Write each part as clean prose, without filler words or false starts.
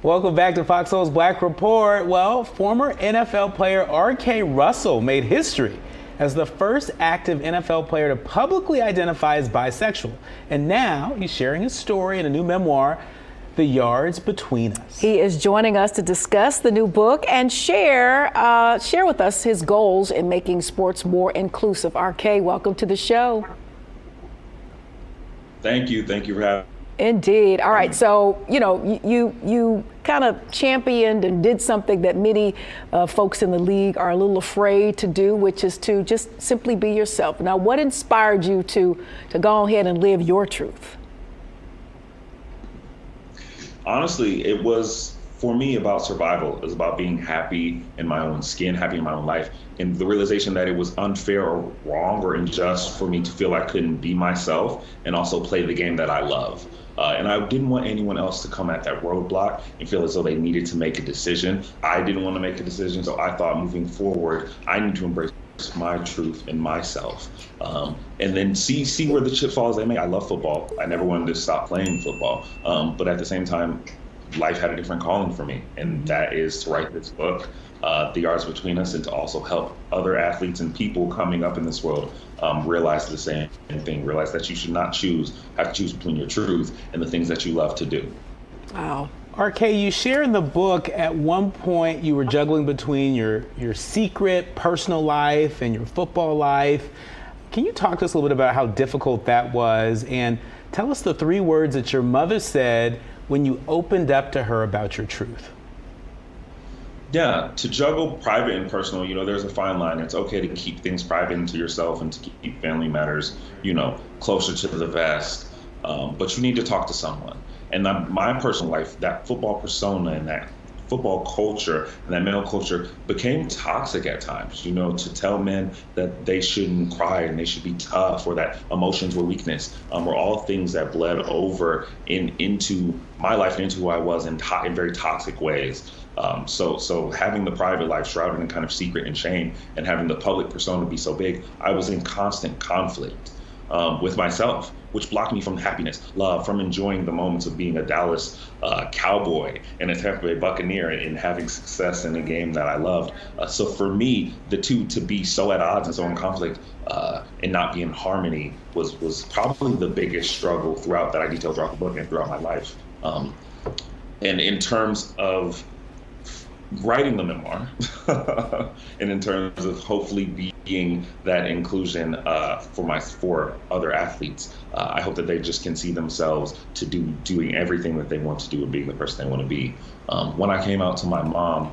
Welcome back to FOXSOUL's Black Report. Well, former NFL player R.K. Russell made history as the first active NFL player to publicly identify as bisexual. And now he's sharing his story in a new memoir, The Yards Between Us. He is joining us to discuss the new book and share with us his goals in making sports more inclusive. R.K., welcome to the show. Thank you. Thank you for having me. Indeed. All right. So, you kind of championed and did something that many folks in the league are a little afraid to do, which is to just simply be yourself. Now, what inspired you to go ahead and live your truth? Honestly, it was, for me, about survival. It was about being happy in my own skin, happy in my own life, and the realization that it was unfair or wrong or unjust for me to feel I couldn't be myself and also play the game that I love. And I didn't want anyone else to come at that roadblock and feel as though they needed to make a decision. I didn't want to make a decision, so I thought moving forward, I need to embrace my truth and myself, and then see where the chips fall as they may. I love football. I never wanted to stop playing football, but at the same time, life had a different calling for me, and that is to write this book, The Yards Between Us, and to also help other athletes and people coming up in this world realize the same thing, realize that you should not have to choose between your truth and the things that you love to do. Wow. RK, you share in the book at one point you were juggling between your secret personal life and your football life. Can you talk to us a little bit about how difficult that was, and tell us the 3 words that your mother said when you opened up to her about your truth? Yeah, to juggle private and personal, there's a fine line. It's okay to keep things private and to yourself and to keep family matters, closer to the vest. But you need to talk to someone. And my personal life, that football persona and that football culture and that male culture became toxic at times, to tell men that they shouldn't cry and they should be tough, or that emotions were weakness, were all things that bled over into my life and into who I was in very toxic ways. So having the private life shrouded in kind of secret and shame, and having the public persona be so big, I was in constant conflict with myself, which blocked me from happiness, love, from enjoying the moments of being a Dallas Cowboy and a Tampa Bay Buccaneer and having success in a game that I loved. So for me, the two to be so at odds and so in conflict and not be in harmony was probably the biggest struggle that I detailed throughout the book and throughout my life. And in terms of writing the memoir, and in terms of hopefully being that inclusion for other athletes, I hope that they just can see themselves to doing everything that they want to do and being the person they want to be. When I came out to my mom,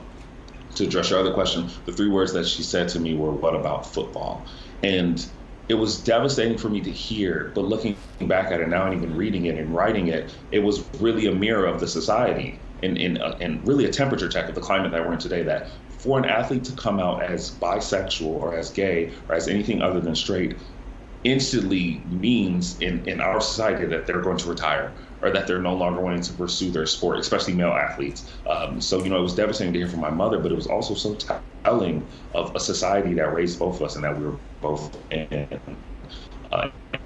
to address your other question, the 3 words that she said to me were, "What about football?" And it was devastating for me to hear, but looking back at it now and even reading it and writing it, it was really a mirror of the society and really a temperature check of the climate that we're in today, that for an athlete to come out as bisexual or as gay or as anything other than straight instantly means in our society that they're going to retire or that they're no longer wanting to pursue their sport, especially male athletes. So it was devastating to hear from my mother, but it was also so telling of a society that raised both of us and that we were both in.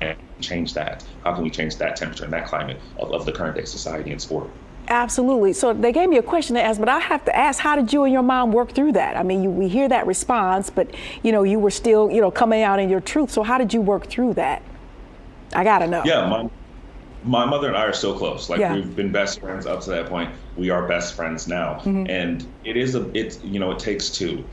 And change that. How can we change that temperature and that climate of the current day society and sport? Absolutely. So they gave me a question to ask, but I have to ask, how did you and your mom work through that? I mean, we hear that response, but you were still, coming out in your truth. So how did you work through that? I gotta know. Yeah, my mother and I are still close. We've been best friends up to that point. We are best friends now. Mm-hmm. And it takes 2.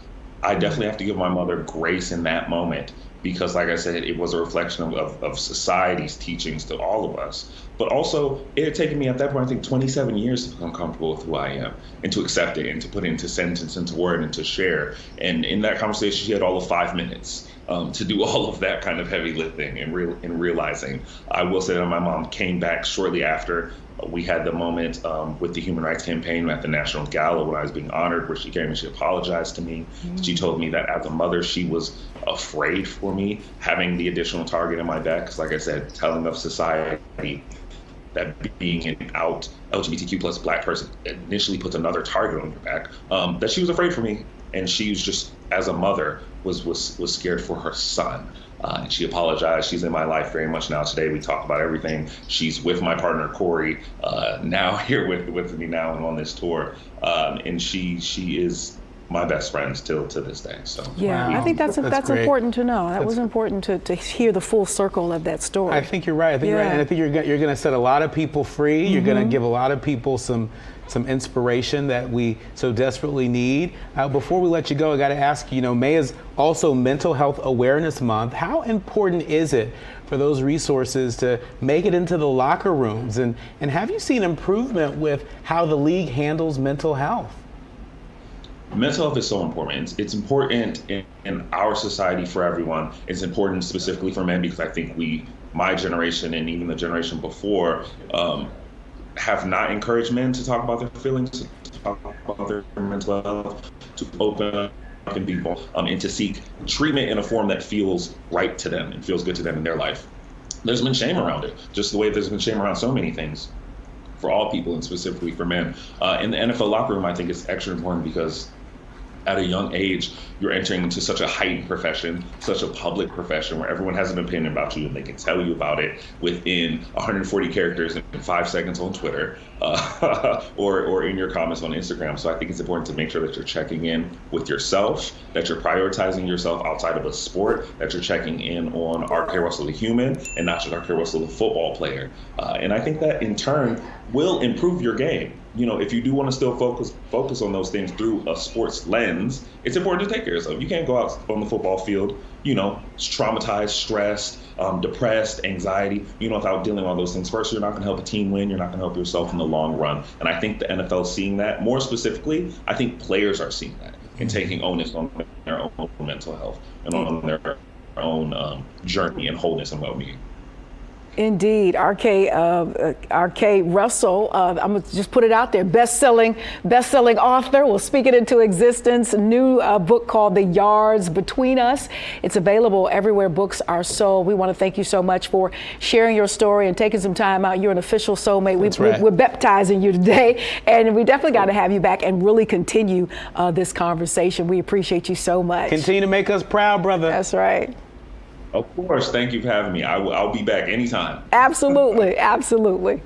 I definitely have to give my mother grace in that moment, because like I said, it was a reflection of society's teachings to all of us. But also, it had taken me at that point, I think 27 years to become comfortable with who I am and to accept it and to put it into sentence, into word, and to share. And in that conversation, she had all of 5 minutes to do all of that kind of heavy lifting and realizing. I will say that my mom came back shortly after we had the moment with the Human Rights Campaign at the National Gala when I was being honored, where she came and she apologized to me. Mm-hmm. She told me that as a mother, she was afraid for me having the additional target in my back. Because like I said, telling of society that being an out LGBTQ plus Black person initially puts another target on your back, that she was afraid for me. And she was just, as a mother, was scared for her son. And she apologized. She's in my life very much now today. We talk about everything. She's with my partner, Corey, now here with me now and on this tour. And she is my best friend still to this day. So yeah, I think that's important to know. That was important to hear the full circle of that story. I think you're right. I think you're right. And I think you're going to set a lot of people free. You're going to give a lot of people some inspiration that we so desperately need. Before we let you go, I got to ask you, May is also Mental Health Awareness Month. How important is it for those resources to make it into the locker rooms? And have you seen improvement with how the league handles mental health? Mental health is so important. It's important in our society for everyone. It's important specifically for men because I think my generation and even the generation before, have not encouraged men to talk about their feelings, to talk about their mental health, to open up and be vulnerable, and to seek treatment in a form that feels right to them and feels good to them in their life. There's been shame around it, just the way there's been shame around so many things for all people and specifically for men. In the NFL locker room, I think it's extra important because at a young age, you're entering into such a heightened profession, such a public profession where everyone has an opinion about you and they can tell you about it within 140 characters in 5 seconds on Twitter or in your comments on Instagram. So I think it's important to make sure that you're checking in with yourself, that you're prioritizing yourself outside of a sport, that you're checking in on R.K. Russell the human and not just R.K. Russell the football player. And I think that in turn will improve your game. If you do want to still focus on those things through a sports lens, it's important to take care of yourself. You can't go out on the football field, traumatized, stressed, depressed, anxiety, without dealing with all those things. First, you're not going to help a team win. You're not going to help yourself in the long run. And I think the NFL is seeing that. More specifically, I think players are seeing that and taking onus on their own mental health and on their own journey and wholeness and well-being. Indeed, R.K. Russell, I'm gonna just put it out there, best-selling author. We'll speak it into existence. New book called The Yards Between Us. It's available everywhere books are sold. We want to thank you so much for sharing your story and taking some time out. You're an official soulmate. We're baptizing you today, and we definitely got to have you back and really continue this conversation. We appreciate you so much. Continue to make us proud, brother. That's right. Of course. Thank you for having me. I'll be back anytime. Absolutely. Absolutely.